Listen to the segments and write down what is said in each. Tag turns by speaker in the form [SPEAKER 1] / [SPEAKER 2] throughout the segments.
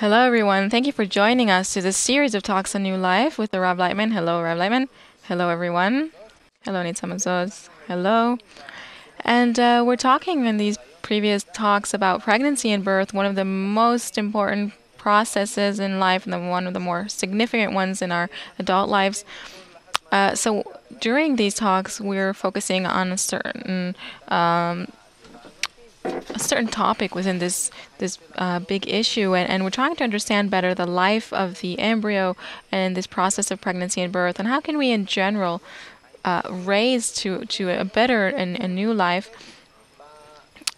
[SPEAKER 1] Hello, everyone. Thank you for joining us to this series of talks on new life with the Rav Laitman. Hello, Rav Laitman. Hello, everyone. Hello, Nitzamazos. Hello. And we're talking in these previous talks about pregnancy and birth, one of the most important processes in life and one of the more significant ones in our adult lives. So during these talks, we're focusing on a certain topic within this big issue, and we're trying to understand better the life of the embryo and this process of pregnancy and birth, and how can we, in general, raise to a better and a new life.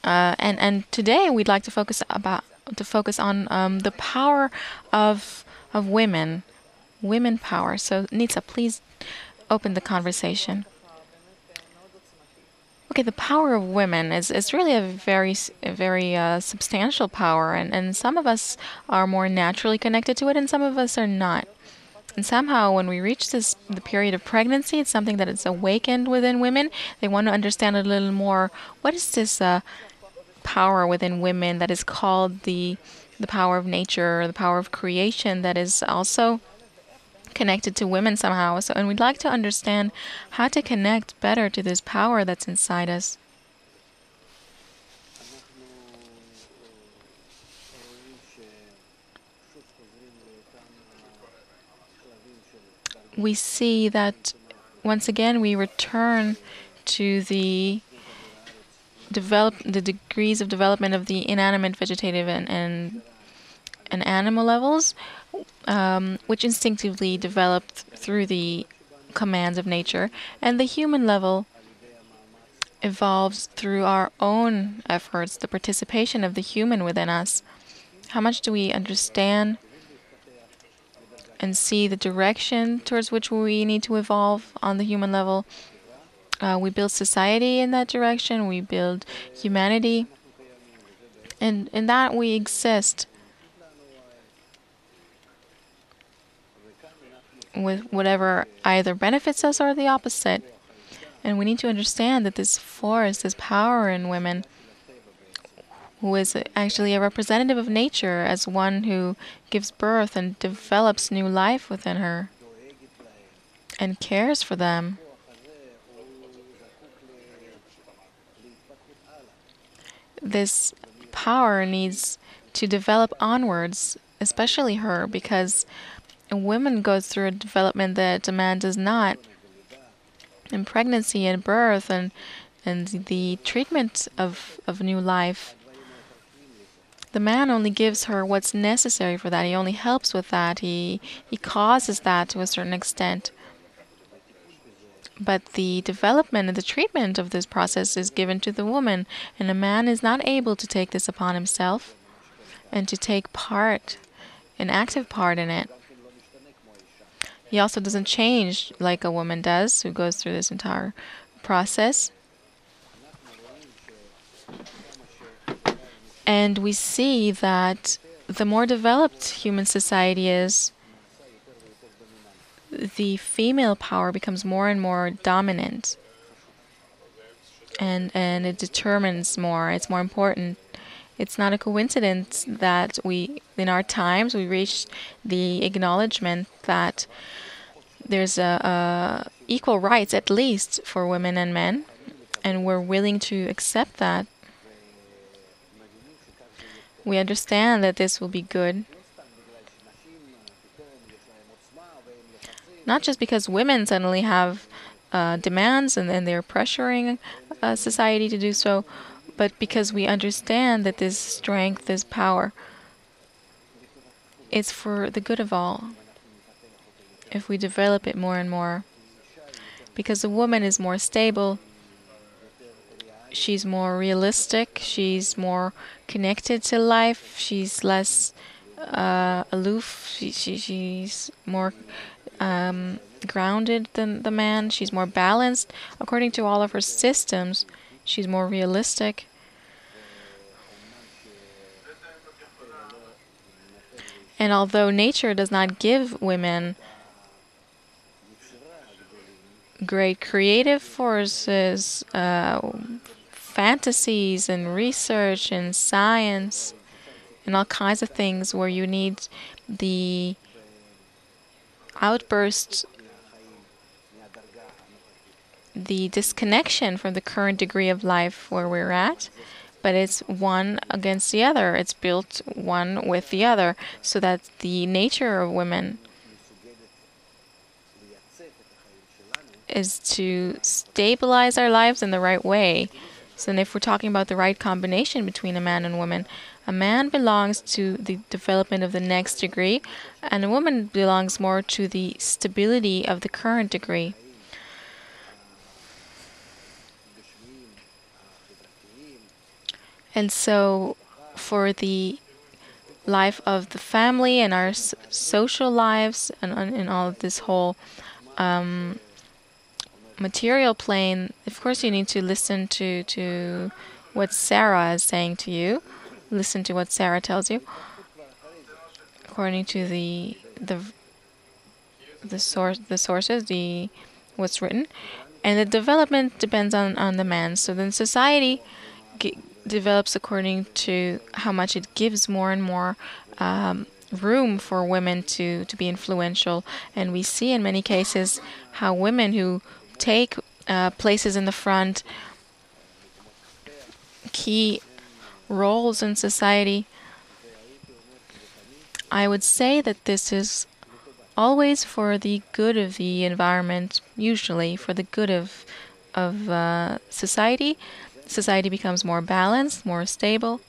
[SPEAKER 1] And today we'd like to focus on the power of women power. So Nitsa, please open the conversation. Okay, the power of women is really a very substantial power, and some of us are more naturally connected to it, and some of us are not. And somehow, when we reach the period of pregnancy, it's something that is awakened within women. They want to understand a little more. What is this power within women that is called the power of nature, or the power of creation, that is also connected to women somehow? So, and we'd like to understand how to connect better to this power that's inside us. We see that once again we return to the degrees of development of the inanimate, vegetative, and animal levels, which instinctively developed through the commands of nature, and the human level evolves through our own efforts, the participation of the human within us. How much do we understand and see the direction towards which we need to evolve on the human level? We build society in that direction, we build humanity, and in that we exist with whatever either benefits us or the opposite. And we need to understand that this force, this power in women, who is actually a representative of nature, as one who gives birth and develops new life within her and cares for them. This power needs to develop onwards, especially her, because a woman goes through a development that a man does not. In pregnancy and birth and the treatment of new life, the man only gives her what's necessary for that. He only helps with that. He causes that to a certain extent. But the development and the treatment of this process is given to the woman, and a man is not able to take this upon himself and to take part, an active part in it. He also doesn't change like a woman does, who goes through this entire process. And we see that the more developed human society is, the female power becomes more and more dominant. And it determines more. It's more important. It's not a coincidence that in our times, we reached the acknowledgement that there's equal rights, at least for women and men, and we're willing to accept that. We understand that this will be good, not just because women suddenly have demands and they're pressuring society to do so, but because we understand that this strength, this power, is for the good of all if we develop it more and more. Because a woman is more stable, she's more realistic, she's more connected to life, she's less aloof, she's more grounded than the man, she's more balanced. According to all of her systems, she's more realistic. And although nature does not give women great creative forces, fantasies and research and science and all kinds of things where you need the outburst, the disconnection from the current degree of life where we're at, but it's one against the other. It's built one with the other, so that the nature of women is to stabilize our lives in the right way. So then if we're talking about the right combination between a man and woman, a man belongs to the development of the next degree, and a woman belongs more to the stability of the current degree. And so for the life of the family and our social lives and all of this whole material plane, of course you need to listen to what Sarah is saying to you. Listen to what Sarah tells you according to the sources, what's written. And the development depends on the man. So then society develops according to how much it gives more and more room for women to be influential. And we see in many cases how women who take places in the front, key roles in society, I would say that this is always for the good of the environment, usually for the good of society. Society becomes more balanced, more stable,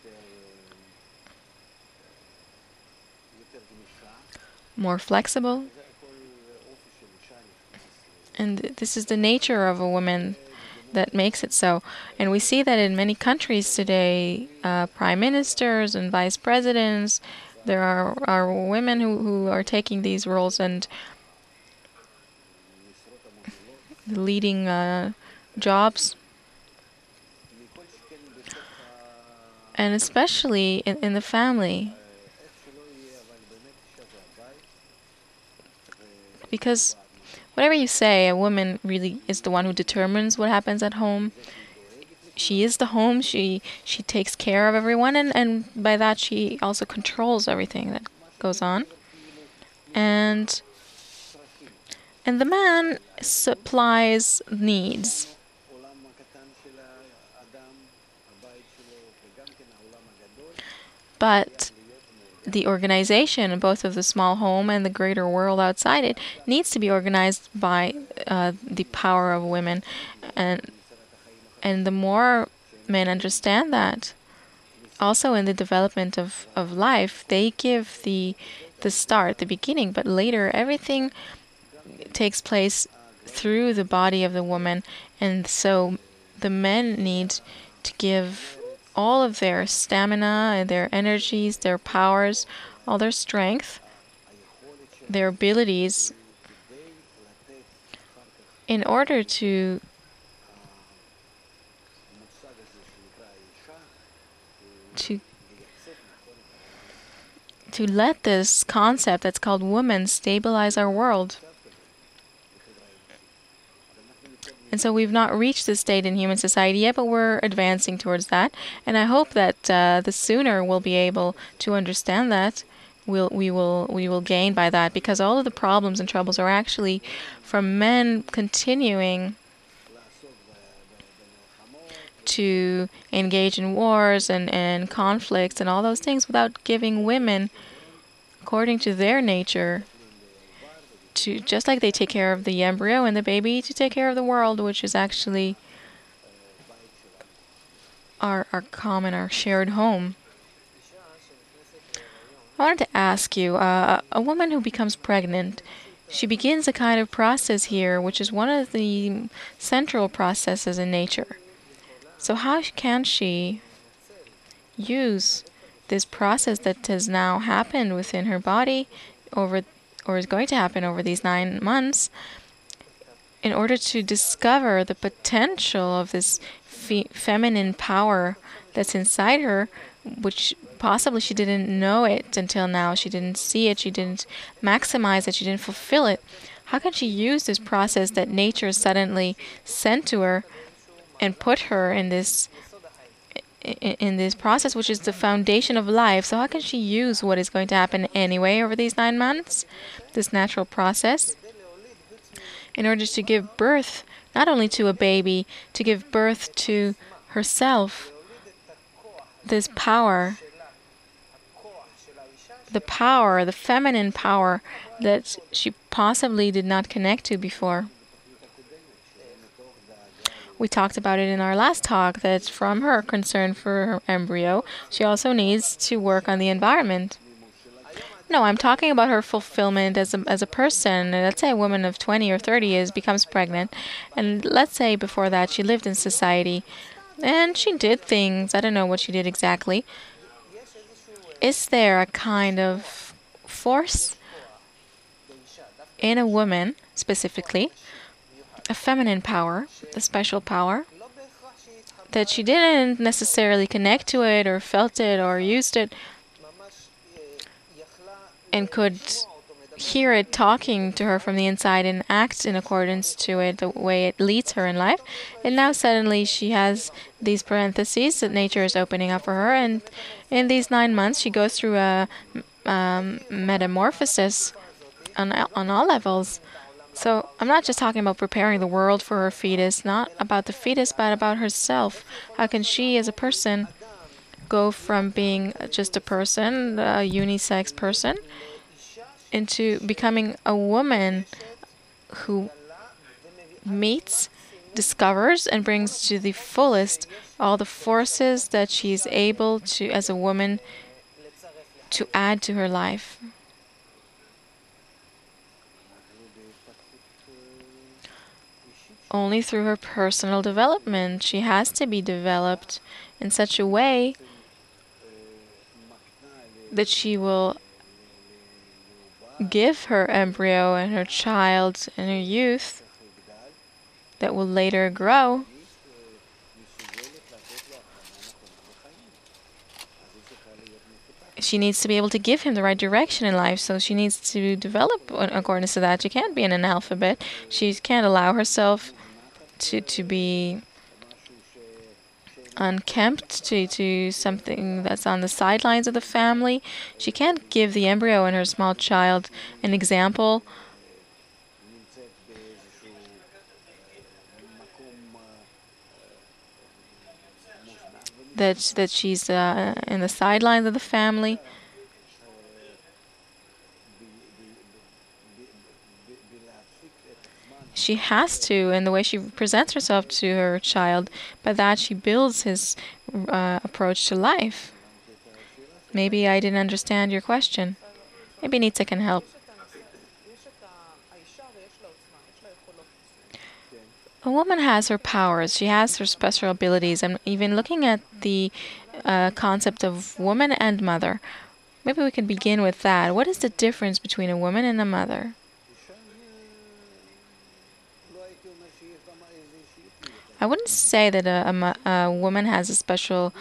[SPEAKER 1] more flexible. And this is the nature of a woman that makes it so. And we see that in many countries today, prime ministers and vice presidents, there are women who are taking these roles and leading jobs. And especially in the family. Because whatever you say, a woman really is the one who determines what happens at home. She is the home. She takes care of everyone, and by that she also controls everything that goes on. And the man supplies needs. But the organization, both of the small home and the greater world outside it, needs to be organized by the power of women. And the more men understand that, also in the development of life, they give the start, the beginning, but later everything takes place through the body of the woman. And so the men need to give all of their stamina and their energies, their powers, all their strength, their abilities, in order to let this concept that's called woman stabilize our world. And so we've not reached this state in human society yet, but we're advancing towards that. And I hope that the sooner we'll be able to understand that, we will gain by that, because all of the problems and troubles are actually from men continuing to engage in wars and conflicts and all those things without giving women, according to their nature, to, just like they take care of the embryo and the baby, to take care of the world, which is actually our common, our shared home. I wanted to ask you, a woman who becomes pregnant, she begins a kind of process here, which is one of the central processes in nature. So how can she use this process that has now happened within her body or is going to happen over these 9 months, in order to discover the potential of this feminine power that's inside her, which possibly she didn't know it until now. She didn't see it. She didn't maximize it. She didn't fulfill it. How can she use this process that nature suddenly sent to her and put her in this in this process, which is the foundation of life. So how can she use what is going to happen anyway over these 9 months, this natural process, in order to give birth not only to a baby, to give birth to herself, this power, the feminine power that she possibly did not connect to before. We talked about it in our last talk, that from her concern for her embryo, she also needs to work on the environment. No, I'm talking about her fulfillment as a person. Let's say a woman of 20 or 30 years becomes pregnant, and let's say before that she lived in society, and she did things. I don't know what she did exactly. Is there a kind of force in a woman, specifically, a feminine power, a special power, that she didn't necessarily connect to it or felt it or used it, and could hear it talking to her from the inside and act in accordance to it, the way it leads her in life. And now suddenly she has these parentheses that nature is opening up for her, and in these 9 months she goes through a metamorphosis on all levels. So I'm not just talking about preparing the world for her fetus, not about the fetus, but about herself. How can she, as a person, go from being just a person, a unisex person, into becoming a woman who meets, discovers, and brings to the fullest all the forces that she's able to, as a woman, to add to her life. Only through her personal development. She has to be developed in such a way that she will give her embryo and her child and her youth that will later grow she needs to be able to give him the right direction in life, so she needs to develop according to that. She can't be an analphabet. She can't allow herself to be unkempt, to something that's on the sidelines of the family. She can't give the embryo and her small child an example that she's in the sidelines of the family. She has to, in the way she presents herself to her child. By that, she builds his approach to life. Maybe I didn't understand your question. Maybe Nitsa can help. A woman has her powers. She has her special abilities. And even looking at the concept of woman and mother, maybe we can begin with that. What is the difference between a woman and a mother? I wouldn't say that a woman has a special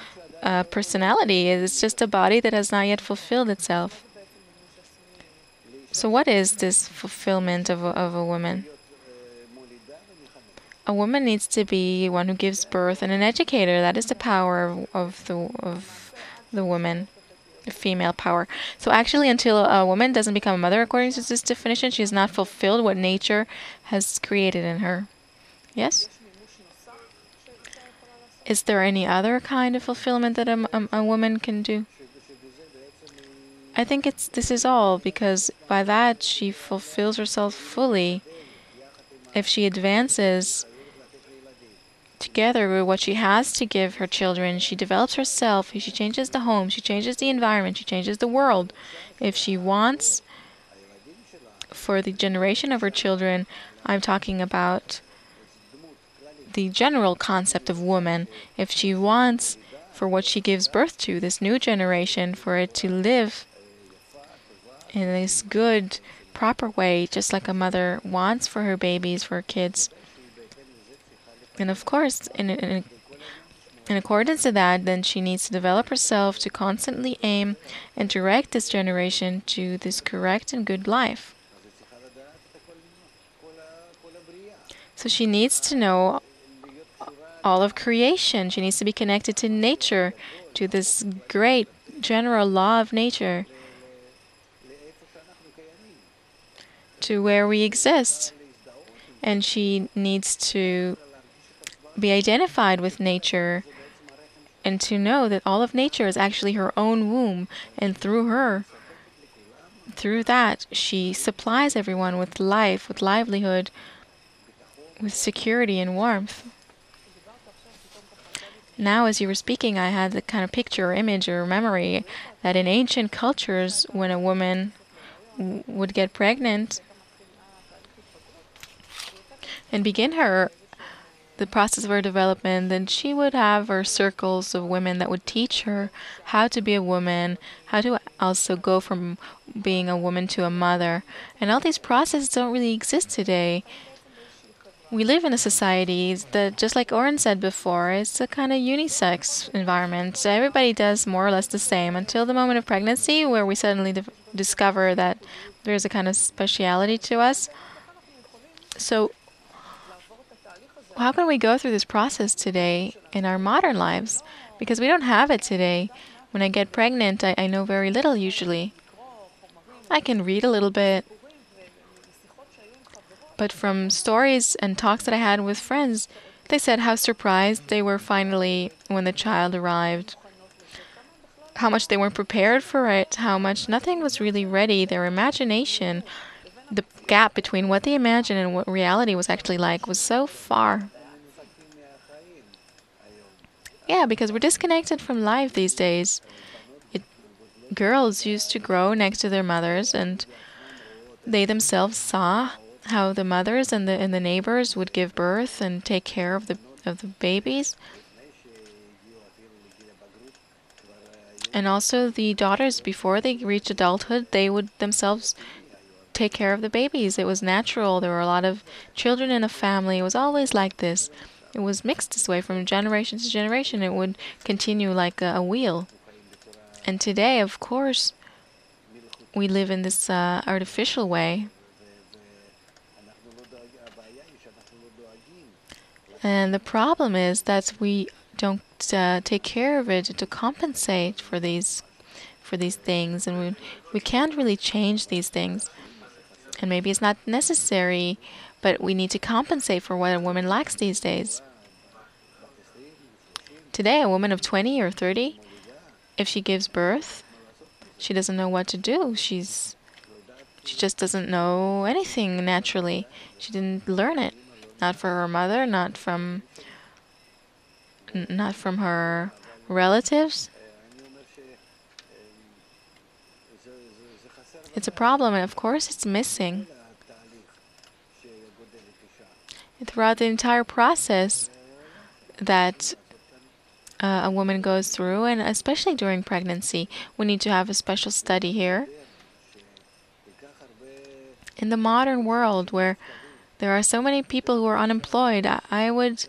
[SPEAKER 1] personality. It's just a body that has not yet fulfilled itself. So what is this fulfillment of a woman? A woman needs to be one who gives birth and an educator. That is the power of the woman, the female power. So actually, until a woman doesn't become a mother, according to this definition, she has not fulfilled what nature has created in her. Yes? Is there any other kind of fulfillment that a woman can do? I think this is all, because by that she fulfills herself fully. If she advances together with what she has to give her children, she develops herself, she changes the home, she changes the environment, she changes the world. If she wants for the generation of her children, I'm talking about the general concept of woman. If she wants for what she gives birth to, this new generation, for it to live in this good, proper way, just like a mother wants for her babies, for her kids. And of course, in accordance to that, then she needs to develop herself to constantly aim and direct this generation to this correct and good life. So she needs to know all of creation. She needs to be connected to nature, to this great general law of nature, to where we exist. And she needs to be identified with nature and to know that all of nature is actually her own womb, and through that, she supplies everyone with life, with livelihood, with security and warmth. Now, as you were speaking, I had the kind of picture or image or memory that in ancient cultures, when a woman would get pregnant and begin the process of her development, then she would have her circles of women that would teach her how to be a woman, how to also go from being a woman to a mother. And all these processes don't really exist today. We live in a society that, just like Oren said before, it's a kind of unisex environment. So everybody does more or less the same until the moment of pregnancy, where we suddenly discover that there's a kind of speciality to us. So how can we go through this process today in our modern lives? Because we don't have it today. When I get pregnant, I know very little usually. I can read a little bit. But from stories and talks that I had with friends, they said how surprised they were finally when the child arrived. How much they weren't prepared for it, how much nothing was really ready. Their imagination, the gap between what they imagined and what reality was actually like was so far. Yeah, because we're disconnected from life these days. Girls used to grow next to their mothers, and they themselves saw how the mothers and the neighbors would give birth and take care of the babies. And also the daughters, before they reached adulthood, they would themselves take care of the babies. It was natural. There were a lot of children in a family. It was always like this. It was mixed this way from generation to generation. It would continue like a wheel. And today, of course, we live in this artificial way. And the problem is that we don't take care of it to compensate for these things, and we can't really change these things. And maybe it's not necessary, but we need to compensate for what a woman lacks these days. Today, a woman of 20 or 30, if she gives birth, she doesn't know what to do. She just doesn't know anything naturally. She didn't learn it. Not from her mother, not from her relatives. It's a problem, and of course it's missing. And throughout the entire process that a woman goes through, and especially during pregnancy, we need to have a special study here. In the modern world, where there are so many people who are unemployed, I would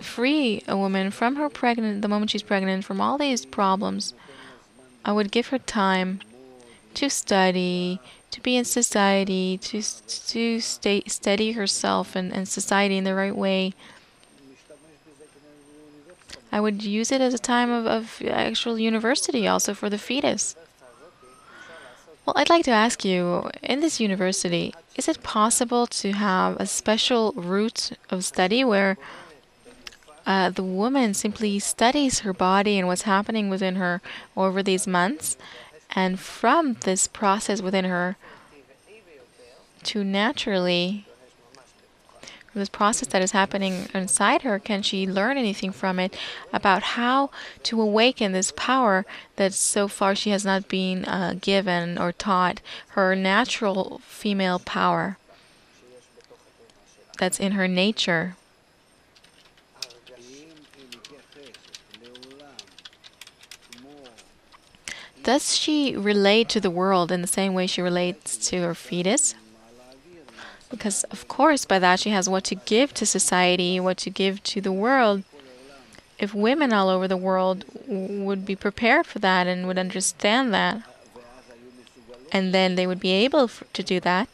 [SPEAKER 1] free a woman from the moment she's pregnant, from all these problems. I would give her time to study, to be in society, to study herself and society in the right way. I would use it as a time of actual university also for the fetus. Well, I'd like to ask you, in this university, is it possible to have a special route of study where the woman simply studies her body and what's happening within her over these months, and from this process within her to naturally, from this process that is happening inside her, can she learn anything from it about how to awaken this power that so far she has not been given or taught, her natural female power that's in her nature? Does she relate to the world in the same way she relates to her fetus? Because, of course, by that she has what to give to society, what to give to the world. If women all over the world would be prepared for that and would understand that, and then they would be able to do that,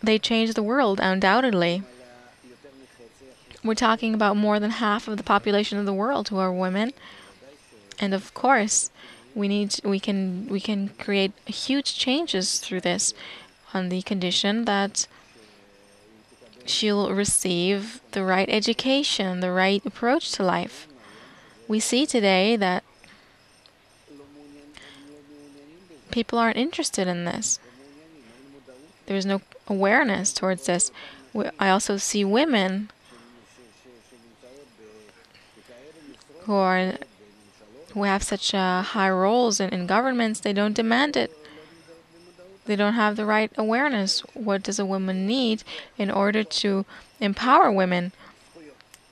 [SPEAKER 1] they change the world, undoubtedly. We're talking about more than half of the population of the world who are women, and of course, we can create huge changes through this, on the condition that she'll receive the right education, the right approach to life. We see today that people aren't interested in this. There's no awareness towards this. I also see women who have such high roles in governments. They don't demand it. They don't have the right awareness. What does a woman need in order to empower women?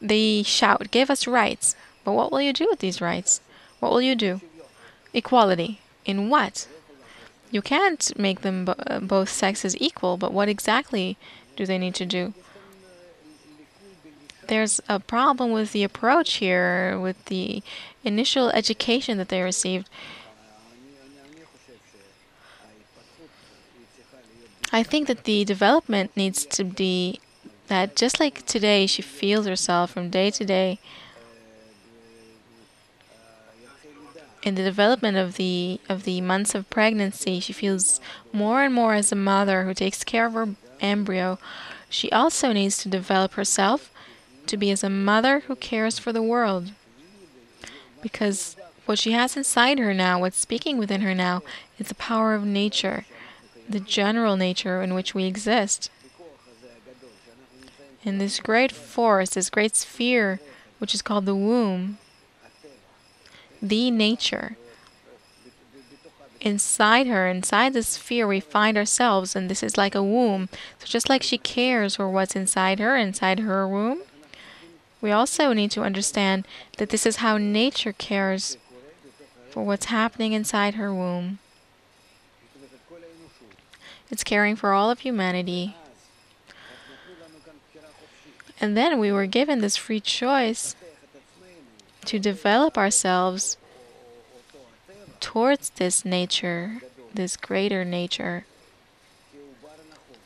[SPEAKER 1] They shout, "Give us rights." But what will you do with these rights? What will you do? Equality. In what? You can't make them both sexes equal, but what exactly do they need to do? There's a problem with the approach here, with the initial education that they received. I think that the development needs to be that just like today she feels herself from day to day, in the development of the months of pregnancy, she feels more and more as a mother who takes care of her embryo. She also needs to develop herself to be as a mother who cares for the world. Because what she has inside her now, what's speaking within her now, is the power of nature, the general nature in which we exist. In this great force, this great sphere, which is called the womb, the nature. Inside her, inside the sphere, we find ourselves, and this is like a womb. So just like she cares for what's inside her womb, we also need to understand that this is how nature cares for what's happening inside her womb. It's caring for all of humanity. And then we were given this free choice to develop ourselves towards this nature, this greater nature.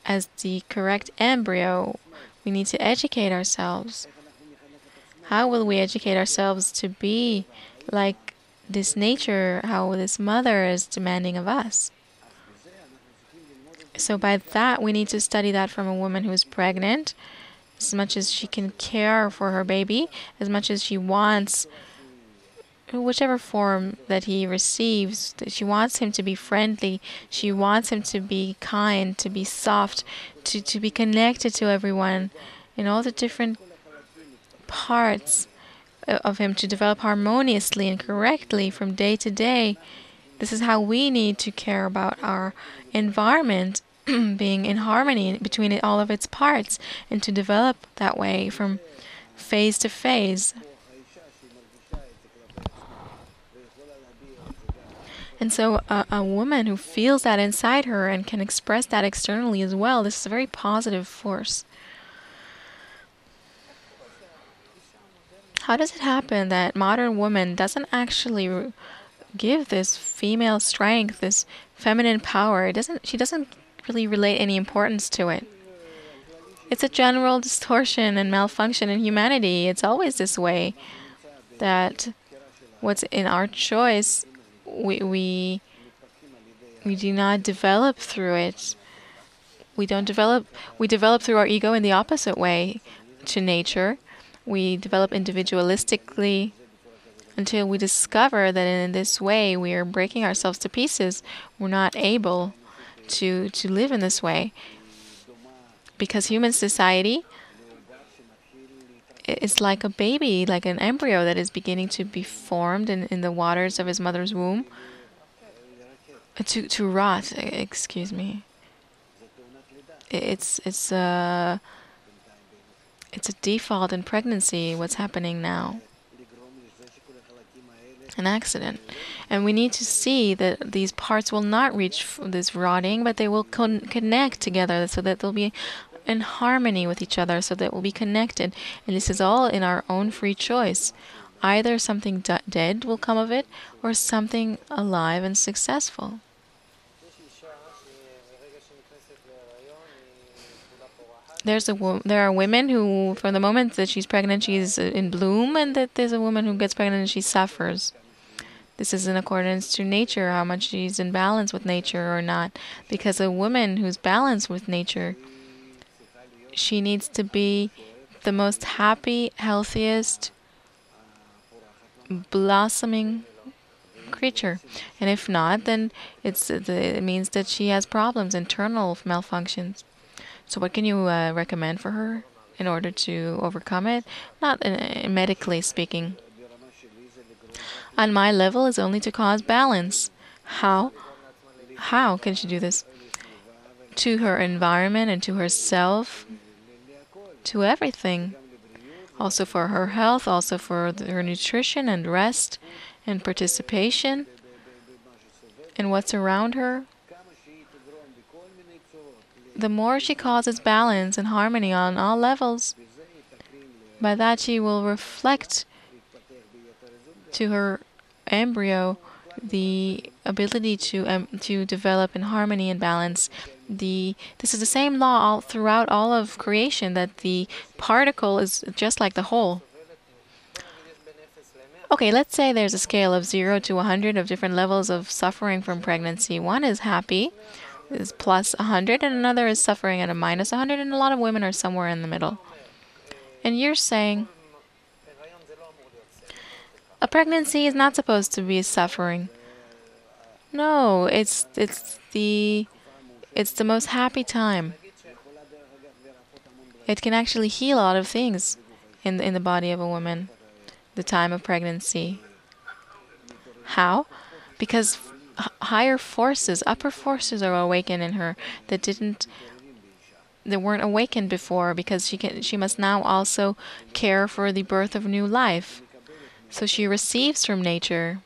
[SPEAKER 1] As the correct embryo, we need to educate ourselves. How will we educate ourselves to be like this nature, how this mother is demanding of us? So by that, we need to study that from a woman who is pregnant, as much as she can care for her baby, as much as she wants, whichever form that he receives, she wants him to be friendly, she wants him to be kind, to be soft, to be connected to everyone in all the different parts of him, to develop harmoniously and correctly from day to day. This is how we need to care about our environment being in harmony between all of its parts, and to develop that way from phase to phase. And so a woman who feels that inside her and can express that externally as well, this is a very positive force. How does it happen that modern woman doesn't actually give this female strength, this feminine power? She doesn't really relate any importance to it. It's a general distortion and malfunction in humanity. It's always this way, that what's in our choice, we do not develop through it. We develop through our ego in the opposite way to nature. We develop individualistically until we discover that in this way we are breaking ourselves to pieces. We're not able to live in this way, because human society is like a baby, like an embryo that is beginning to be formed in the waters of his mother's womb, to rot. Excuse me. It's a default in pregnancy. What's happening now? An accident. And we need to see that these parts will not reach this rotting, but they will connect together, so that they'll be in harmony with each other, so that we'll be connected. And this is all in our own free choice. Either something dead will come of it, or something alive and successful. there are women who, from the moment that she's pregnant, she's in bloom, and that there's a woman who gets pregnant and she suffers. This is in accordance to nature, how much she's in balance with nature or not. Because a woman who's balanced with nature, she needs to be the most happy, healthiest, blossoming creature. And if not, then it means that she has problems, internal malfunctions. So what can you recommend for her in order to overcome it? Not medically speaking. On my level is only to cause balance. How? How can she do this? To her environment and to herself, to everything. Also for her health, also for her nutrition and rest and participation in what's around her. The more she causes balance and harmony on all levels, by that she will reflect to her embryo the ability to develop in harmony and balance. This is the same law throughout all of creation, that the particle is just like the whole. Okay, let's say there's a scale of 0 to 100 of different levels of suffering from pregnancy. One is happy, is plus 100, and another is suffering at a minus 100, and a lot of women are somewhere in the middle. And you're saying a pregnancy is not supposed to be suffering. No, it's the most happy time. It can actually heal a lot of things in the body of a woman, the time of pregnancy. How? Because higher forces, upper forces are awakened in her that weren't awakened before, because she must now also care for the birth of new life. So she receives from nature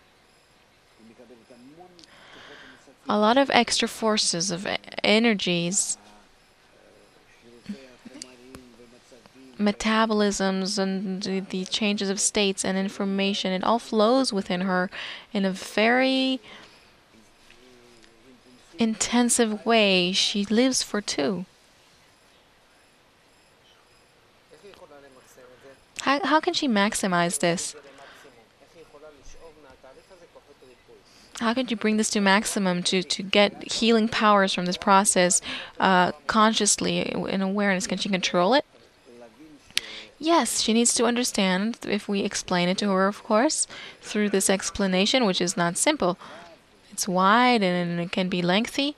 [SPEAKER 1] a lot of extra forces of energies, metabolisms, and the changes of states and information. It all flows within her in a very intensive way. She lives for two. How can she maximize this? How can you bring this to maximum to get healing powers from this process consciously in awareness? Can she control it? Yes, she needs to understand, if we explain it to her, of course, through this explanation, which is not simple. It's wide and it can be lengthy,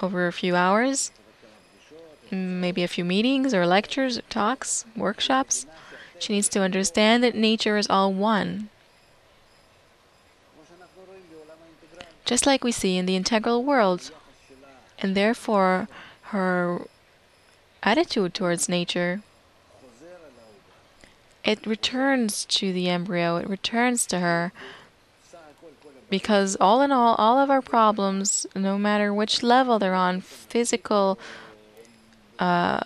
[SPEAKER 1] over a few hours, maybe a few meetings or lectures or talks, workshops. She needs to understand that nature is all one. Just like we see in the integral world. And therefore, her attitude towards nature, it returns to the embryo, it returns to her. Because all in all of our problems, no matter which level they're on, physical,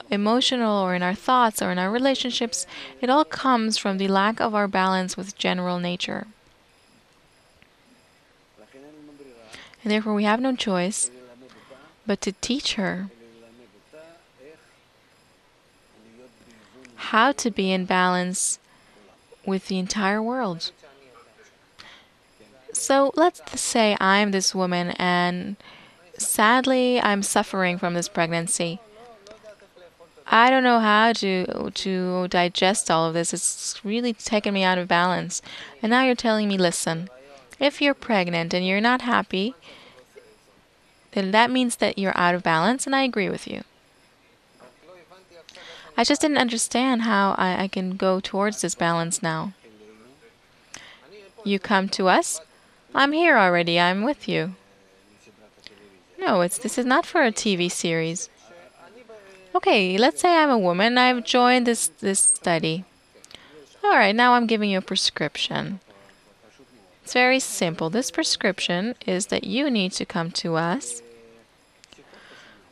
[SPEAKER 1] emotional, or in our thoughts, or in our relationships, it all comes from the lack of our balance with general nature. And therefore we have no choice but to teach her how to be in balance with the entire world. So let's say I'm this woman and sadly I'm suffering from this pregnancy. I don't know how to digest all of this. It's really taken me out of balance. And now you're telling me, listen, if you're pregnant and you're not happy, then that means that you're out of balance, and I agree with you. I just didn't understand how I can go towards this balance now. You come to us, I'm here already, I'm with you. No, this is not for a TV series. Okay, let's say I'm a woman, I've joined this study. All right, now I'm giving you a prescription. It's very simple. This prescription is that you need to come to us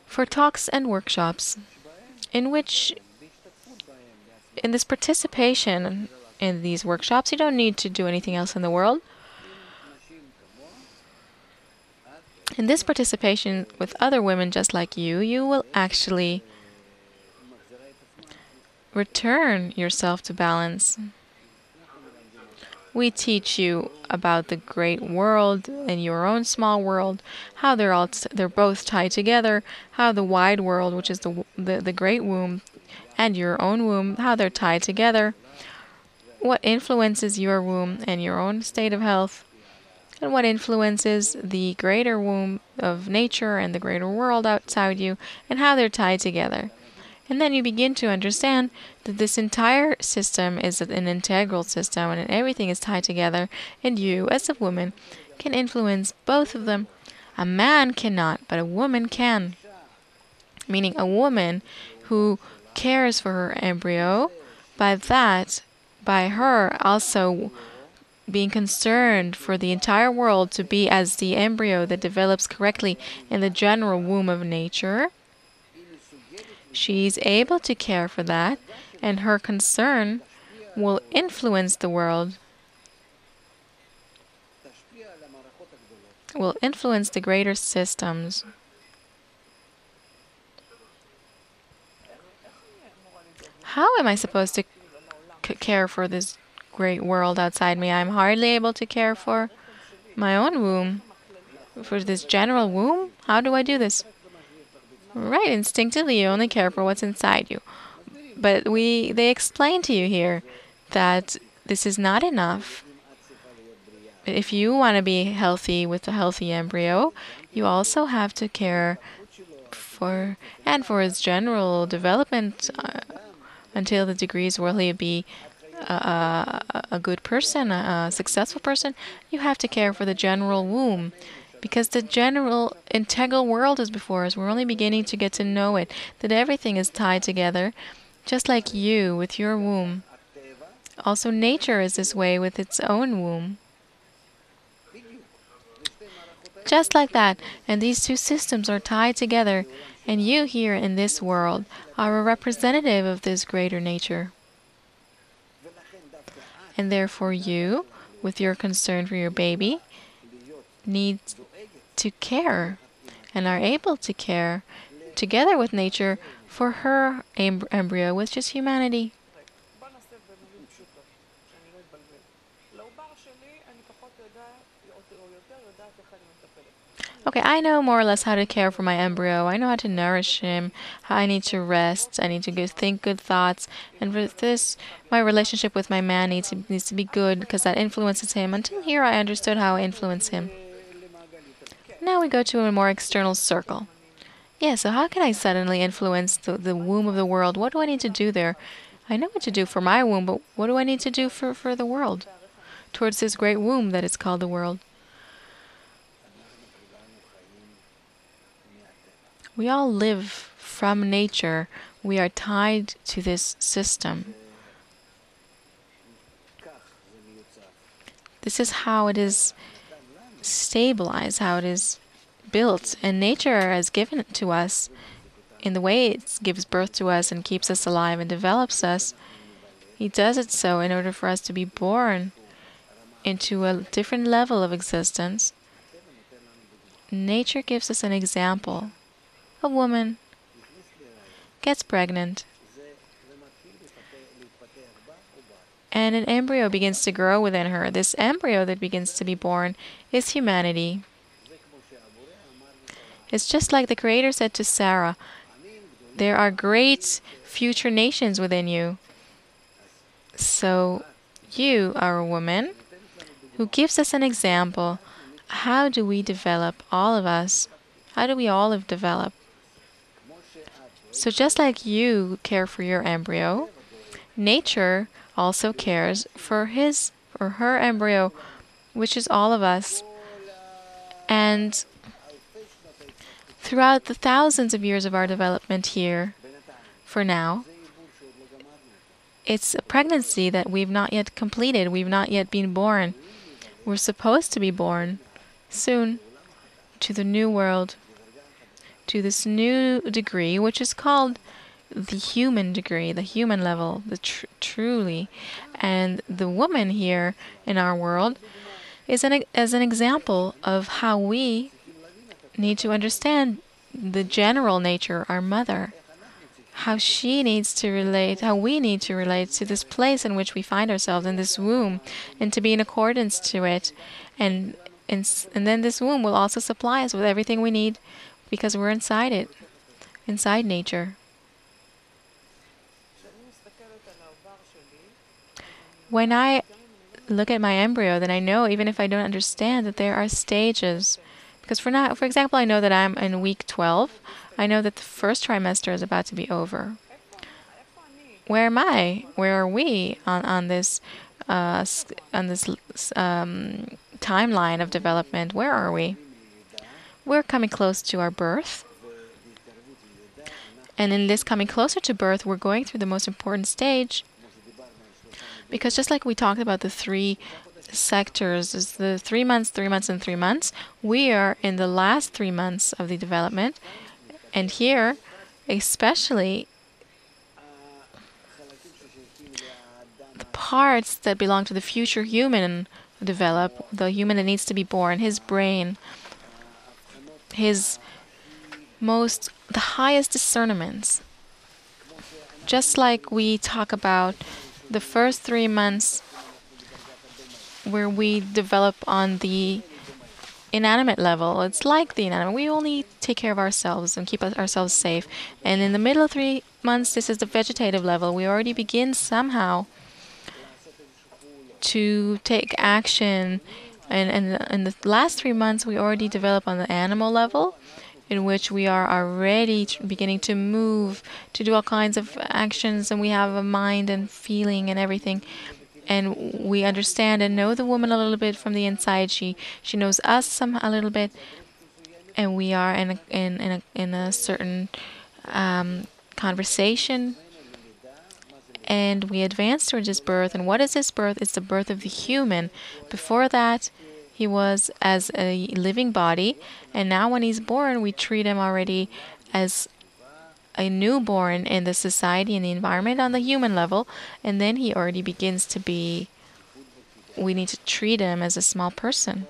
[SPEAKER 1] for talks and workshops in which, in this participation in these workshops, you don't need to do anything else in the world. In this participation with other women just like you, you will actually return yourself to balance. We teach you about the great world and your own small world, how they're both tied together, how the wide world, which is the great womb, and your own womb, how they're tied together, what influences your womb and your own state of health, and what influences the greater womb of nature and the greater world outside you, and how they're tied together. And then you begin to understand that this entire system is an integral system and everything is tied together, and you, as a woman, can influence both of them. A man cannot, but a woman can. Meaning a woman who cares for her embryo, by her also being concerned for the entire world to be as the embryo that develops correctly in the general womb of nature, she's able to care for that, and her concern will influence the world, will influence the greater systems. How am I supposed to care for this great world outside me? I'm hardly able to care for my own womb, for this general womb. How do I do this? Right, instinctively you only care for what's inside you. But they explain to you here that this is not enough. If you want to be healthy with a healthy embryo, you also have to care for its general development until the degrees where he'll be a good person, a successful person. You have to care for the general womb, because the general integral world is before us. We're only beginning to get to know it, that everything is tied together, just like you with your womb. Also, nature is this way with its own womb. Just like that. And these two systems are tied together, and you here in this world are a representative of this greater nature. And therefore you, with your concern for your baby, need to care and are able to care together with nature for her embryo, which is humanity. Okay, I know more or less how to care for my embryo. I know how to nourish him, how I need to rest, I need to think good thoughts. And for this, my relationship with my man needs to be good, because that influences him. Until here, I understood how I influence him. Now we go to a more external circle. Yeah, so how can I suddenly influence the womb of the world? What do I need to do there? I know what to do for my womb, but what do I need to do for the world? Towards this great womb that is called the world. We all live from nature. We are tied to this system. This is how it is stabilized, how it is built, and nature has given it to us in the way it gives birth to us and keeps us alive and develops us. He does it so in order for us to be born into a different level of existence. Nature gives us an example. A woman gets pregnant, and an embryo begins to grow within her. This embryo that begins to be born is humanity. It's just like the Creator said to Sarah, there are great future nations within you. So you are a woman who gives us an example. How do we develop, all of us? How do we all develop? So just like you care for your embryo, nature also cares for his or her embryo, which is all of us. And throughout the thousands of years of our development here, for now, it's a pregnancy that we've not yet completed. We've not yet been born. We're supposed to be born soon to the new world, to this new degree, which is called the human degree, the human level, the truly. And the woman here in our world is as an example of how we need to understand the general nature, our mother. how she needs to relate, how we need to relate to this place in which we find ourselves in this womb, and to be in accordance to it. And, and then this womb will also supply us with everything we need because we're inside it, inside nature. When I look at my embryo, then I know, even if I don't understand, that there are stages. Because for example, I know that I'm in week 12. I know that the first trimester is about to be over. Where am I? Where are we on this timeline of development? Where are we? We're coming close to our birth. And in this coming closer to birth, we're going through the most important stage. Because just like we talked about the three sectors, is the 3 months, 3 months, and 3 months, we are in the last 3 months of the development. And here, especially, the parts that belong to the future human develop, the human that needs to be born, his brain, the highest discernments. Just like we talk about the first 3 months where we develop on the inanimate level. It's like the inanimate. We only take care of ourselves and keep ourselves safe. And in the middle of 3 months, this is the vegetative level. We already begin somehow to take action. And in the last 3 months, we already develop on the animal level, in which we are already beginning to move, to do all kinds of actions, and we have a mind and feeling and everything. And we understand and know the woman a little bit from the inside. She knows us a little bit, and we are in a certain conversation, and we advance towards this birth. And what is this birth? It's the birth of the human. Before that, he was as a living body, and now when he's born, we treat him already as a newborn in the society and the environment on the human level, and then he already begins to be, we need to treat him as a small person.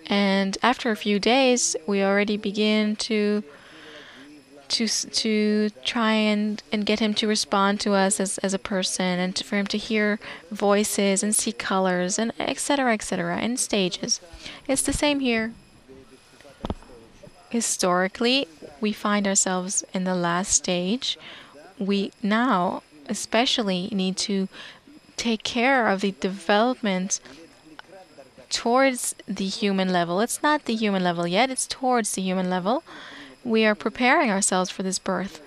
[SPEAKER 1] And after a few days, we already begin to try and get him to respond to us as a person, and for him to hear voices and see colors, and etc., in stages. It's the same here. Historically, we find ourselves in the last stage. We now especially need to take care of the development towards the human level. It's not the human level yet, it's towards the human level. We are preparing ourselves for this birth.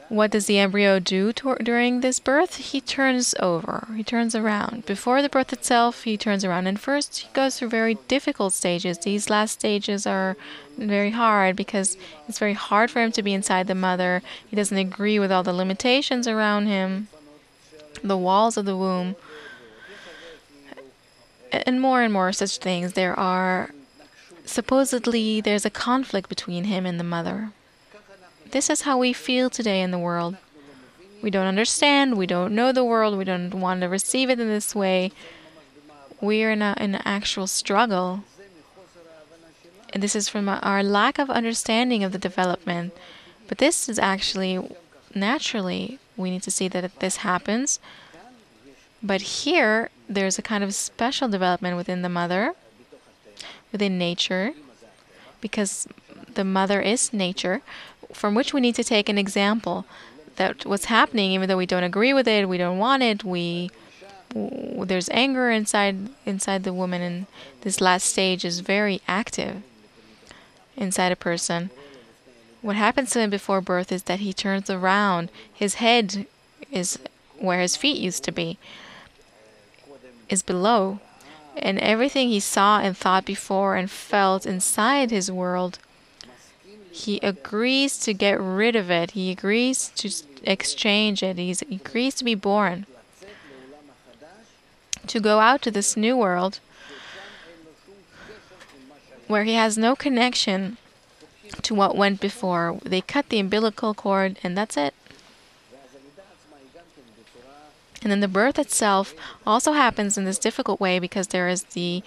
[SPEAKER 1] What does the embryo do during this birth? He turns over. He turns around. Before the birth itself, he turns around. And first, he goes through very difficult stages. These last stages are very hard because it's very hard for him to be inside the mother. He doesn't agree with all the limitations around him, the walls of the womb, and more such things. Supposedly, there's a conflict between him and the mother. This is how we feel today in the world. We don't understand, we don't know the world, we don't want to receive it in this way. We are in an actual struggle. And this is from our lack of understanding of the development. But this is actually, naturally, we need to see that this happens. But here, there's a kind of special development within the mother, within nature, because the mother is nature, from which we need to take an example. That what's happening, even though we don't agree with it, we don't want it, there's anger inside the woman, and this last stage is very active inside a person. What happens to him before birth is that he turns around. His head is where his feet used to be, is below. And everything he saw and thought before and felt inside his world, he agrees to get rid of it. He agrees to exchange it. He agrees to be born, to go out to this new world where he has no connection to what went before. They cut the umbilical cord, and that's it. And then the birth itself also happens in this difficult way because there is the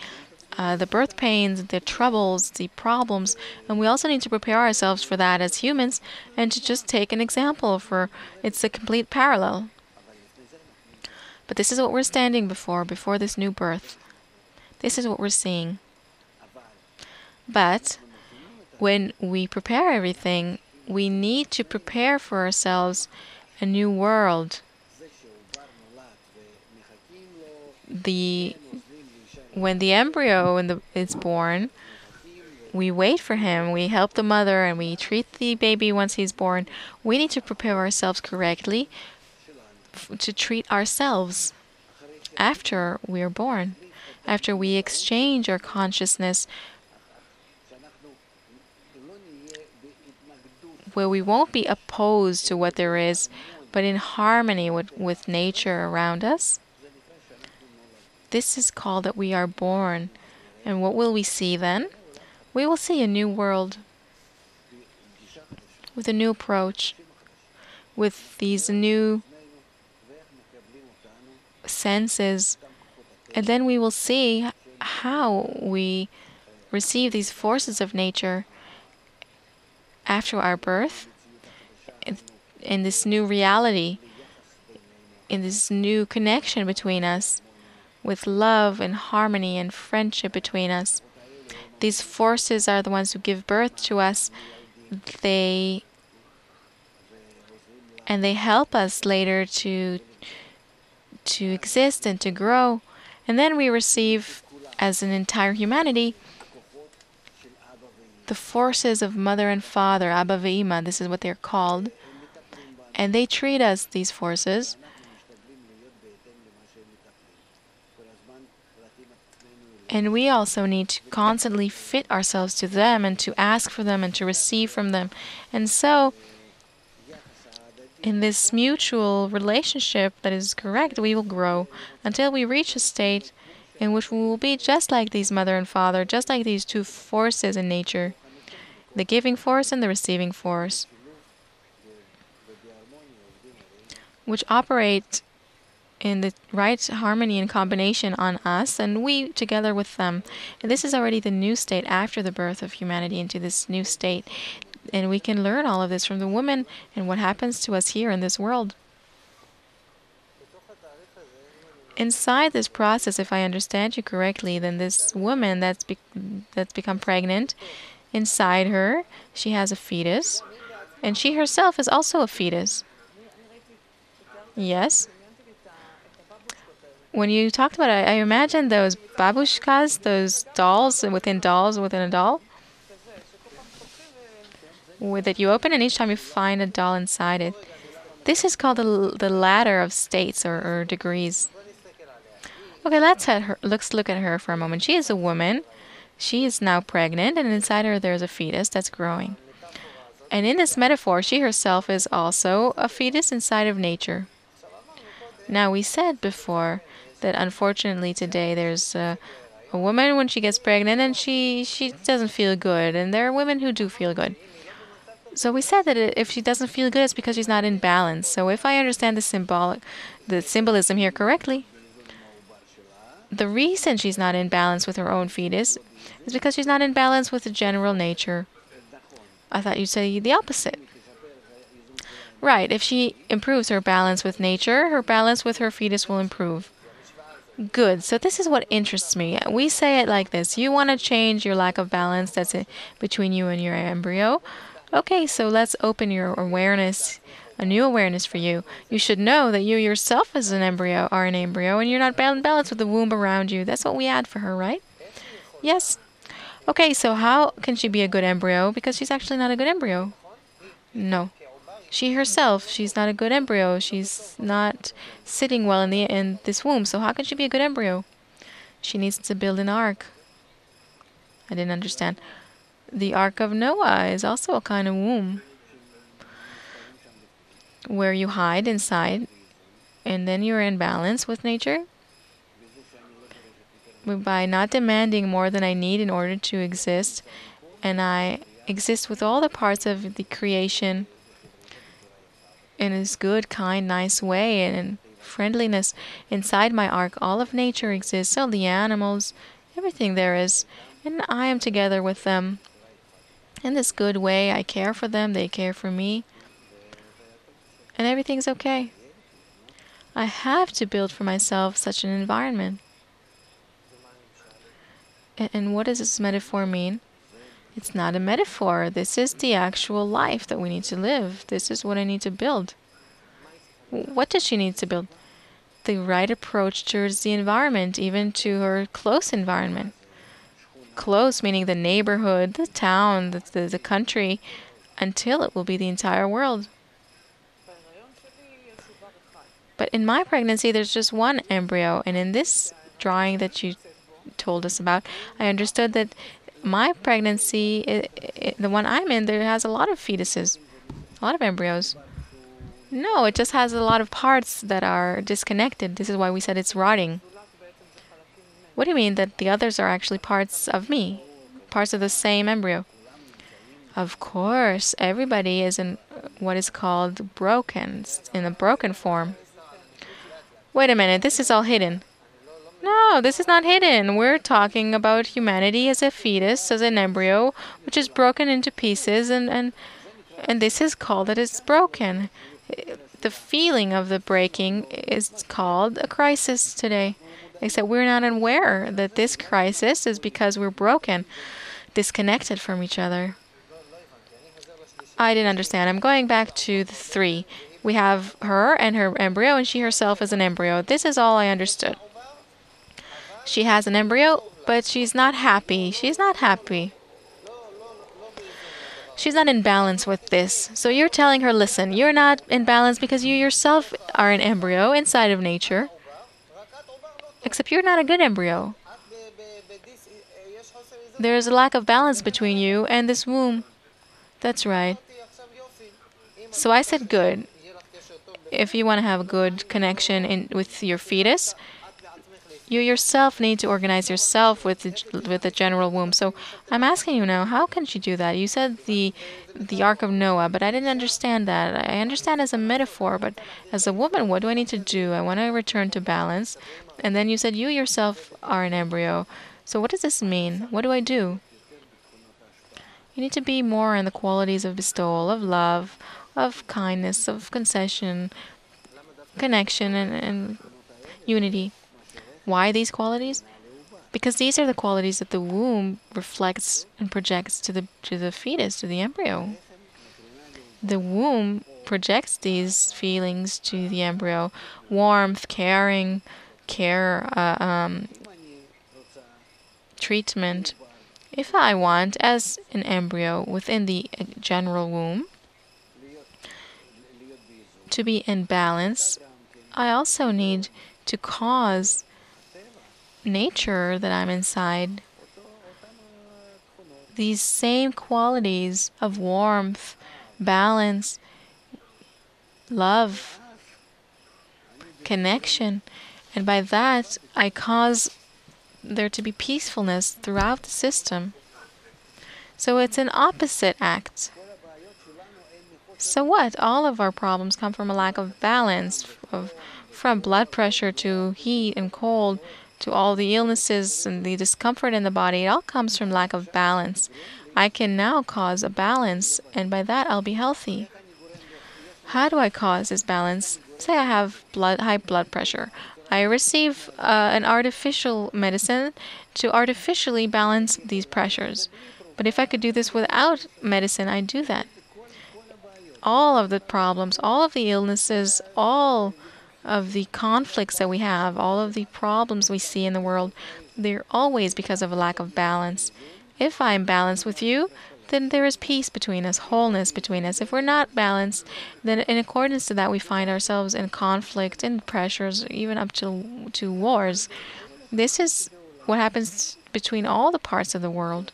[SPEAKER 1] the birth pains, the troubles, the problems, and we also need to prepare ourselves for that as humans, and to just take an example for it's a complete parallel. But this is what we're standing before this new birth. This is what we're seeing. But when we prepare everything, we need to prepare for ourselves a new world. When the embryo is born, we wait for him, we help the mother, and we treat the baby once he's born. We need to prepare ourselves correctly to treat ourselves after we are born, after we exchange our consciousness, where we won't be opposed to what there is, but in harmony with nature around us. This is called that we are born. And what will we see then? We will see a new world with a new approach, with these new senses. And then we will see how we receive these forces of nature after our birth, in this new reality, in this new connection between us, with love and harmony and friendship between us. These forces are the ones who give birth to us. They help us later to exist and to grow. And then we receive, as an entire humanity, the forces of mother and father, Abba ve'ima, this is what they're called. And they treat us, these forces, and we also need to constantly fit ourselves to them and to ask for them and to receive from them. And so, in this mutual relationship that is correct, we will grow until we reach a state in which we will be just like these mother and father, just like these two forces in nature, the giving force and the receiving force, which operate in the right harmony and combination on us, and we together with them. And this is already the new state after the birth of humanity into this new state. And we can learn all of this from the woman and what happens to us here in this world. Inside this process, if I understand you correctly, then this woman that's become pregnant, inside her, she has a fetus, and she herself is also a fetus. Yes? When you talked about it, I imagine those babushkas, those dolls within a doll, that you open, and each time you find a doll inside it. This is called the ladder of states or degrees. Okay, let's look at her for a moment. She is a woman. She is now pregnant, and inside her there's a fetus that's growing. And in this metaphor, she herself is also a fetus inside of nature. Now, we said before that unfortunately today there's a woman when she gets pregnant and she doesn't feel good, and there are women who do feel good. So we said that if she doesn't feel good, it's because she's not in balance. So if I understand the symbolism here correctly, the reason she's not in balance with her own fetus is because she's not in balance with the general nature. I thought you'd say the opposite. Right, if she improves her balance with nature, her balance with her fetus will improve. Good, so this is what interests me. We say it like this: you want to change your lack of balance that's between you and your embryo. Okay, so let's open your awareness, a new awareness for you. You should know that you yourself as an embryo are an embryo, and you're not in balance with the womb around you. That's what we add for her, right? Yes. Okay, so how can she be a good embryo? Because she's actually not a good embryo. No. She herself, she's not a good embryo. She's not sitting well in this womb. So how can she be a good embryo? She needs to build an ark. I didn't understand. The Ark of Noah is also a kind of womb where you hide inside, and then you're in balance with nature by not demanding more than I need in order to exist, and I exist with all the parts of the creation in this good, kind, nice way, and in friendliness. Inside my ark, all of nature exists, all the animals Everything there is. And I am together with them in this good way. I care for them, they care for me, and everything's okay. I have to build for myself such an environment. And what does this metaphor mean? It's not a metaphor. This is the actual life that we need to live. This is what I need to build. What does she need to build? The right approach towards the environment, even to her close environment. Close meaning the neighborhood, the town, the country, until it will be the entire world. But in my pregnancy, there's just one embryo. And in this drawing that you told us about, I understood that my pregnancy, the one I'm in, there has a lot of fetuses, a lot of embryos. No, it just has a lot of parts that are disconnected. This is why we said it's rotting. What do you mean that the others are actually parts of me? Parts of the same embryo? Of course, everybody is in what is called broken, in a broken form. Wait a minute, this is all hidden. No, this is not hidden. We're talking about humanity as a fetus, as an embryo, which is broken into pieces, and this is called that it's broken. The feeling of the breaking is called a crisis today. Except we're not aware that this crisis is because we're broken, disconnected from each other. I didn't understand. I'm going back to the three. We have her and her embryo, and she herself is an embryo. This is all I understood. She has an embryo, but she's not happy. She's not happy. She's not in balance with this. So you're telling her, listen, you're not in balance because you yourself are an embryo inside of nature. Except you're not a good embryo. There is a lack of balance between you and this womb. That's right. So I said good. If you want to have a good connection with your fetus, you yourself need to organize yourself with the general womb. So I'm asking you now, how can she do that? You said the Ark of Noah, but I didn't understand that. I understand as a metaphor, but as a woman, what do I need to do? I want to return to balance. And then you said you yourself are an embryo. So what does this mean? What do I do? You need to be more in the qualities of bestowal, of love, of kindness, of concession, connection, and unity. Why these qualities? Because these are the qualities that the womb reflects and projects to the fetus, to the embryo. The womb projects these feelings to the embryo: warmth, caring, care, treatment. If I want, as an embryo within the general womb, to be in balance, I also need to cause nature that I'm inside, these same qualities of warmth, balance, love, connection, and by that I cause there to be peacefulness throughout the system. So it's an opposite act. So what? All of our problems come from a lack of balance, from blood pressure to heat and cold, to all the illnesses and the discomfort in the body. It all comes from lack of balance. I can now cause a balance, and by that I'll be healthy. How do I cause this balance? Say I have high blood pressure. I receive an artificial medicine to artificially balance these pressures. But if I could do this without medicine, I'd do that. All of the problems, all of the illnesses, all of the conflicts that we have, all of the problems we see in the world, they're always because of a lack of balance. If I'm balanced with you, then there is peace between us, wholeness between us. If we're not balanced, then in accordance to that, we find ourselves in conflict, in pressures, even up to wars. This is what happens between all the parts of the world,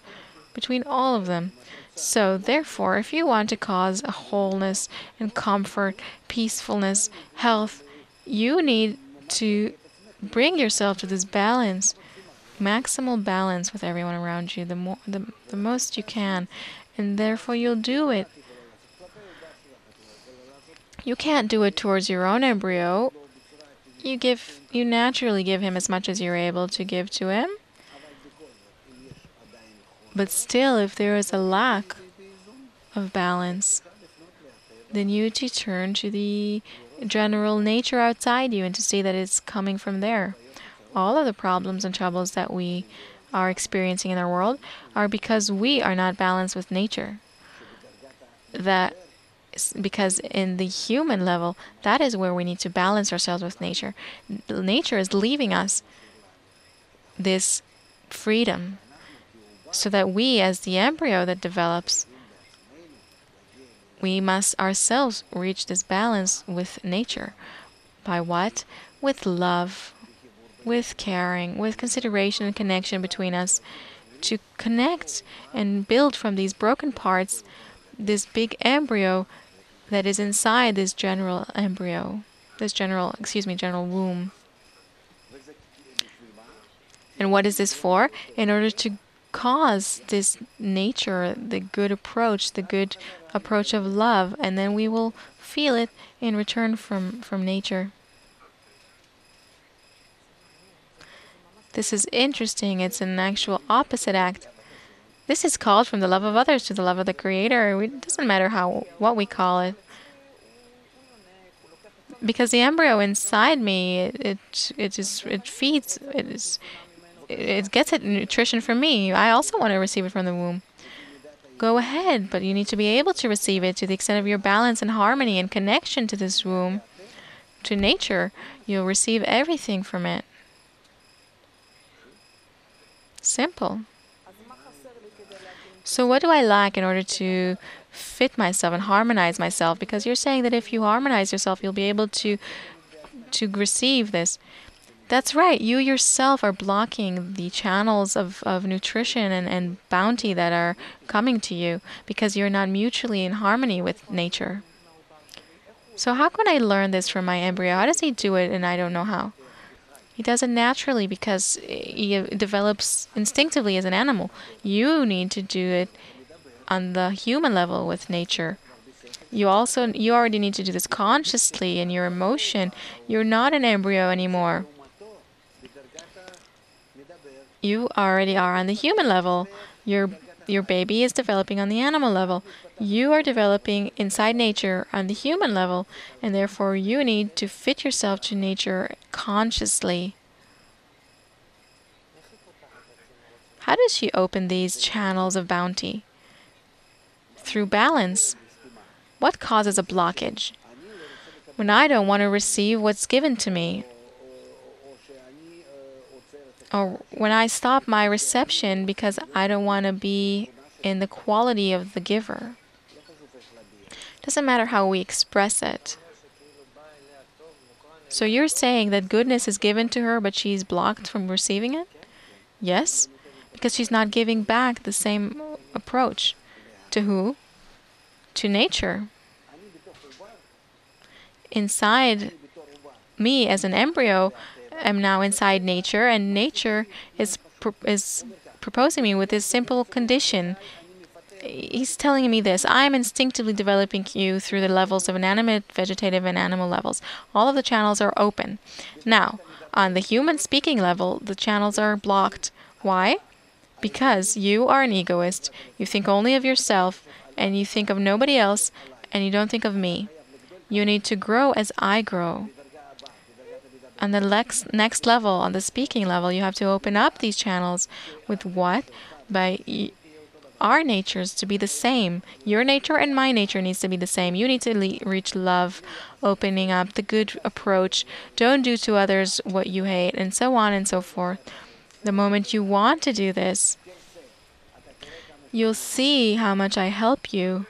[SPEAKER 1] between all of them. So therefore, if you want to cause a wholeness and comfort, peacefulness, health, you need to bring yourself to this balance, maximal balance with everyone around you, the most you can, and therefore you'll do it. You can't do it towards your own embryo. You naturally give him as much as you're able to give to him. But still, if there is a lack of balance, then you need to turn to the general nature outside you and to see that it's coming from there. All of the problems and troubles that we are experiencing in our world are because we are not balanced with nature. That because in the human level, that is where we need to balance ourselves with nature. Nature is leaving us this freedom so that we, as the embryo that develops, we must ourselves reach this balance with nature. By what? With love, with caring, with consideration and connection between us, to connect and build from these broken parts this big embryo that is inside this general embryo, general womb. And what is this for? In order to cause this nature, the good approach of love, and then we will feel it in return from nature. This is interesting. It's an actual opposite act. This is called from the love of others to the love of the Creator. It doesn't matter what we call it. Because the embryo inside me, it feeds, it gets its nutrition from me. I also want to receive it from the womb. Go ahead, but you need to be able to receive it to the extent of your balance and harmony and connection to this womb, to nature. You'll receive everything from it. Simple. So what do I lack in order to fit myself and harmonize myself? Because you're saying that if you harmonize yourself, you'll be able to receive this. That's right. You yourself are blocking the channels of nutrition and bounty that are coming to you because you're not mutually in harmony with nature. So how can I learn this from my embryo? How does he do it and I don't know how? He does it naturally because he develops instinctively as an animal. You need to do it on the human level with nature. You already need to do this consciously in your emotion. You're not an embryo anymore. You already are on the human level. Your baby is developing on the animal level. You are developing inside nature on the human level, and therefore you need to fit yourself to nature consciously. How does she open these channels of bounty? Through balance. What causes a blockage? When I don't want to receive what's given to me, or when I stop my reception because I don't want to be in the quality of the giver. Doesn't matter how we express it. So you're saying that goodness is given to her, but she's blocked from receiving it? Yes, because she's not giving back the same approach. To who? To nature. Inside me as an embryo, I'm now inside nature, and nature is proposing me with this simple condition. He's telling me this: I'm instinctively developing you through the levels of inanimate, vegetative, and animal levels. All of the channels are open. Now, on the human speaking level, the channels are blocked. Why? Because you are an egoist. You think only of yourself, and you think of nobody else, and you don't think of me. You need to grow as I grow. On the next level, on the speaking level, you have to open up these channels with what? By our natures to be the same. Your nature and my nature needs to be the same. You need to reach love, opening up the good approach. Don't do to others what you hate, and so on and so forth. The moment you want to do this, you'll see how much I help you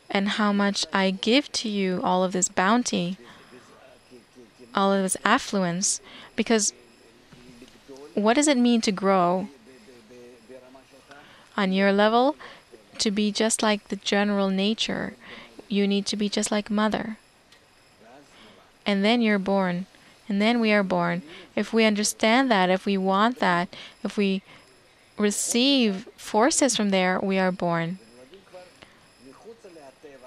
[SPEAKER 1] and how much I give to you all of this bounty, all of this affluence. Because what does it mean to grow? On your level, to be just like the general nature, you need to be just like mother. And then you're born. And then we are born. If we understand that, if we want that, if we receive forces from there, we are born.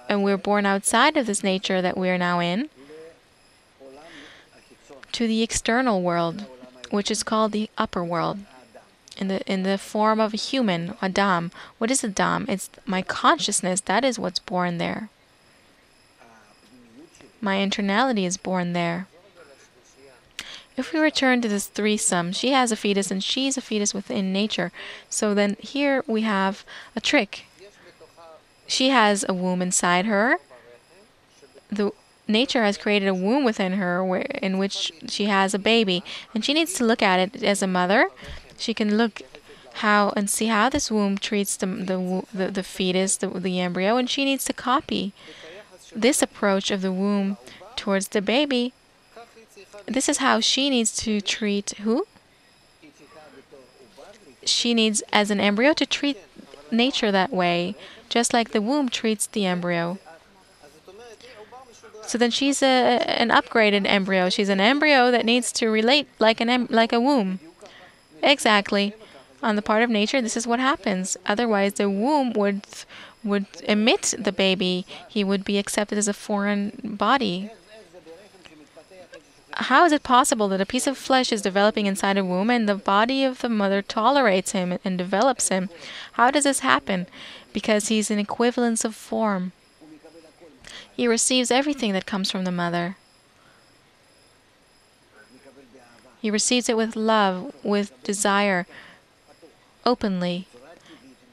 [SPEAKER 1] And we're born outside of this nature that we are now in, to the external world, which is called the upper world. in the form of a human, Adam. What is Adam? It's my consciousness. That is what's born there. My internality is born there. If we return to this threesome, she has a fetus and she's a fetus within nature. So then here we have a trick. She has a womb inside her. The nature has created a womb within her in which she has a baby, and she needs to look at it as a mother. She can look how and see how this womb treats the fetus, the embryo, and she needs to copy this approach of the womb towards the baby. This is how she needs to treat who? She needs, as an embryo, to treat nature that way, just like the womb treats the embryo. So then she's an upgraded embryo. She's an embryo that needs to relate like a womb. Exactly. On the part of nature, this is what happens. Otherwise, the womb would emit the baby. He would be accepted as a foreign body. How is it possible that a piece of flesh is developing inside a womb and the body of the mother tolerates him and develops him? How does this happen? Because he's an equivalence of form. He receives everything that comes from the mother. He receives it with love, with desire, openly,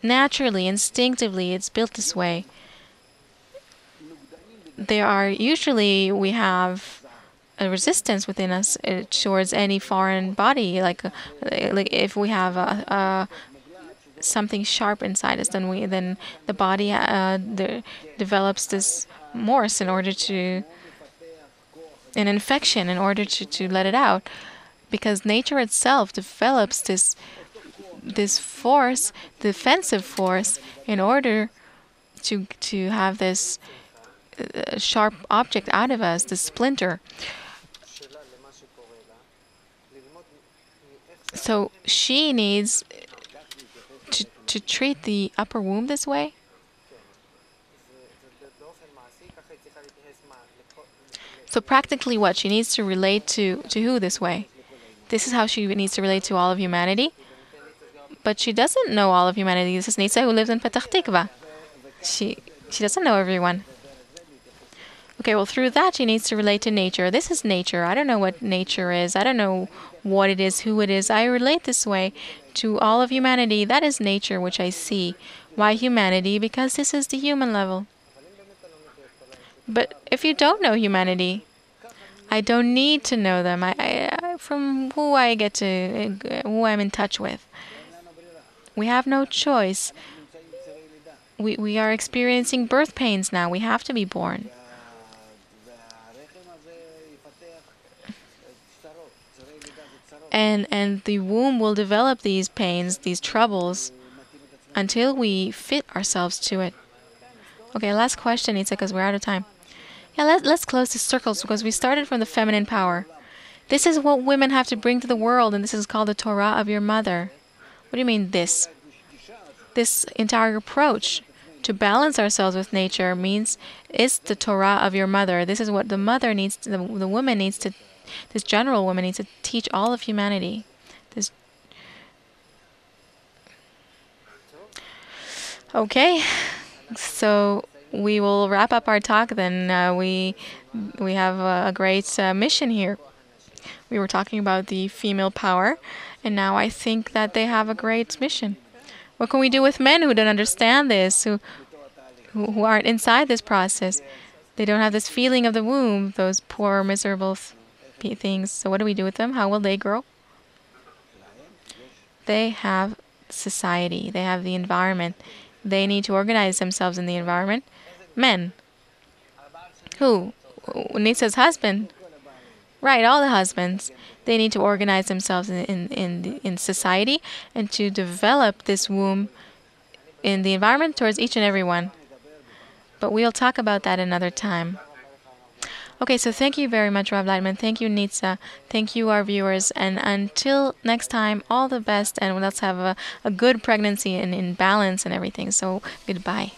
[SPEAKER 1] naturally, instinctively. It's built this way. We have a resistance within us towards any foreign body. Like if we have something sharp inside us, then the body develops this morse an infection in order to let it out, because nature itself develops this force, defensive force, in order to have this sharp object out of us, the splinter. So she needs to treat the upper womb this way. So practically what? She needs to relate to who this way? This is how she needs to relate to all of humanity. But she doesn't know all of humanity. This is Nitsa, who lives in Petach Tikva. She doesn't know everyone. Okay, well, through that, she needs to relate to nature. This is nature. I don't know what nature is. I don't know what it is, who it is. I relate this way to all of humanity. That is nature, which I see. Why humanity? Because this is the human level. But if you don't know humanity, I don't need to know them. From who I get to, who I'm in touch with. We have no choice. We are experiencing birth pains now. We have to be born. And the womb will develop these pains, these troubles, until we fit ourselves to it. Okay, last question, Itza, because we're out of time. Yeah, let's close the circles, because we started from the feminine power. This is what women have to bring to the world, and this is called the Torah of your mother. What do you mean this? This entire approach to balance ourselves with nature means it's the Torah of your mother. This is what the mother needs, the woman needs to, this general woman needs to teach all of humanity. Okay, so we will wrap up our talk then. We have a great mission here. We were talking about the female power, and now I think that they have a great mission. What can we do with men who don't understand this, who aren't inside this process? They don't have this feeling of the womb, those poor, miserable things. So what do we do with them? How will they grow? They have society. They have the environment. They need to organize themselves in the environment. Men. Who? Nitsa's husband. Right, all the husbands. They need to organize themselves in society and to develop this womb in the environment towards each and every one. But we'll talk about that another time. Okay, so thank you very much, Rav Laitman. Thank you, Nitsa. Thank you, our viewers. And until next time, all the best. And let's have a good pregnancy and in balance and everything. So goodbye.